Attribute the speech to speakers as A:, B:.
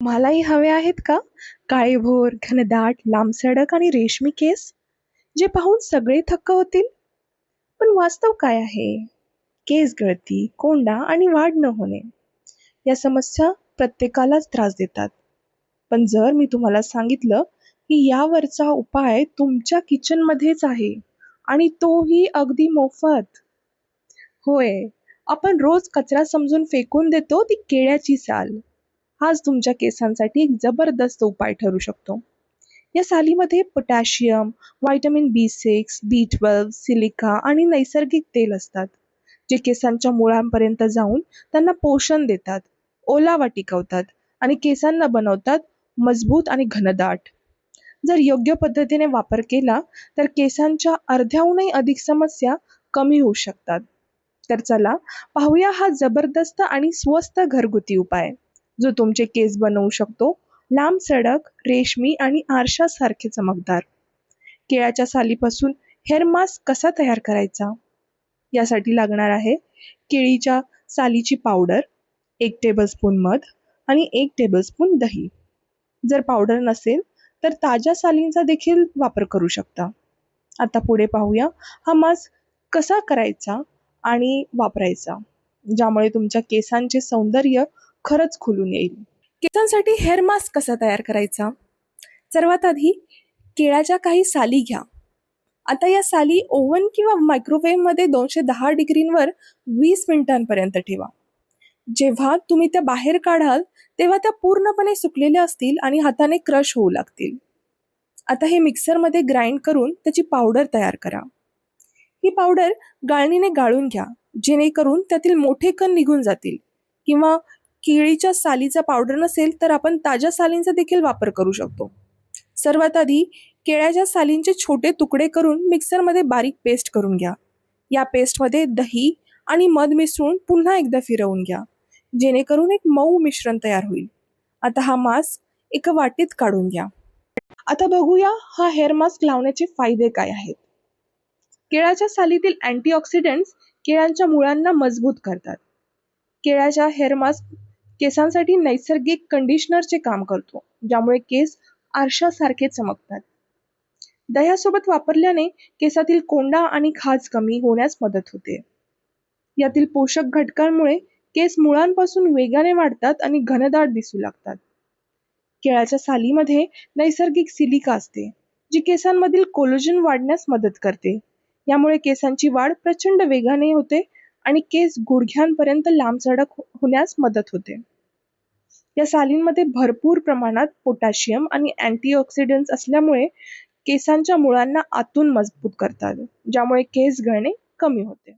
A: मलाही हवे आहेत का? काळेभोर, घनदाट, लांबसडक आणि रेशमी केस, जे पाहून सगळे थक्क होतील. पण वास्तव काय आहे? केस गळती, कोंडा आणि वाढ न होणे या समस्या प्रत्येकालाच त्रास देतात. पण जर मी तुम्हाला सांगितलं की यावरचा उपाय तुमच्या किचन मध्येच आहे आणि तोही अगदी मोफत. होय, आपण रोज कचरा समजून फेकून देतो ती केळ्याची साल. हाच तुमच्या केसांसाठी एक जबरदस्त उपाय ठरू शकतो. या सालीमध्ये potassium, vitamin B6, B12, silica आणि नैसर्गिक तेल असतात, जे केसांच्या मुळांपर्यंत जाऊन त्यांना पोषण देतात, ओलावा टिकवतात आणि केसांना बनवतात मजबूत आणि घनदाट. जर योग्य पद्धतीने वापर केला तर केसांच्या अर्ध्याहूनही अधिक समस्या कमी होऊ शकतात. तर चला पाहूया हा जबरदस्त आणि स्वस्त घरगुती उपाय, जो तुमचे केस बनवू शकतो लांब सडक, रेशमी आणि आरशासारखे चमकदार. केळ्याच्या सालीपासून हेअर मास्क कसा तयार करायचा? यासाठी लागणार आहे केळीच्या सालीची पावडर, 1 टेबलस्पून मध आणि 1 टेबलस्पून दही. जर पावडर नसेल तर ताज्या सालींचा देखील वापर करू शकता. आता पुढे पाहूया हा मास्क कसा करायचा आणि वापरायचा, ज्यामुळे तुमच्या केसांचे सौंदर्य खरंच खुलून येईल. केसांसाठी हेअर मास्क कसा तयार करायचा? सर्वात आधी केळ्याच्या काही साली घ्या. आता या साली ओव्हन किंवा मायक्रोवेव्हमध्ये 210 डिग्रींवर 20 मिनिटांपर्यंत ठेवा. जेव्हा तुम्ही त्या बाहेर काढाल तेव्हा त्या पूर्णपणे सुकलेल्या असतील आणि हाताने क्रश होऊ लागतील. आता हे मिक्सरमध्ये ग्राइंड करून त्याची पावडर तयार करा. ही पावडर गाळणीने गाळून घ्या, जेणेकरून त्यातील मोठे कण निघून जातील. किंवा केळीच्या सालीचा पावडर नसेल तर आपण ताज्या सालींचा देखील वापर करू शकतो. सर्वात आधी केळ्याच्या सालींचे छोटे तुकडे करून मिक्सरमध्ये बारीक पेस्ट करून घ्या. या पेस्टमध्ये दही आणि मध मिसळून पुन्हा एकदा फिरवून घ्या, जेणेकरून एक मऊ मिश्रण तयार होईल. आता हा मास्क एका वाटीत काढून घ्या. आता बघूया हा हेअर मास्क लावण्याचे फायदे काय आहेत. केळ्याच्या सालीतील अँटीऑक्सिडंट्स केळ्यांच्या मुळांना मजबूत करतात. केळ्याच्या हेअर मास्क केसांसाठी नैसर्गिक कंडिशनरचे काम करतो, ज्यामुळे केस आरशासारखे चमकतात. दह्यासोबत वापरल्याने केसातील कोंडा आणि खाज कमी होण्यास मदत होते. यातील पोषक घटकांमुळे केस मुळांपासून वेगाने वाढतात आणि घनदाट दिसू लागतात. केळ्याच्या सालीमध्ये नैसर्गिक सिलिका असते, जी केसांमधील कोलेजन वाढण्यास मदत करते. यामुळे केसांची वाढ प्रचंड वेगाने होते आणि केस गुडघ्यांपर्यंत लांबसडक होण्यास मदत होते. या सालींमध्ये भरपूर प्रमाणात पोटॅशियम आणि अँटीऑक्सिडंट्स असल्यामुळे केसांच्या मुळांना आतून मजबूत करतात, ज्यामुळे केस गळणे कमी होते.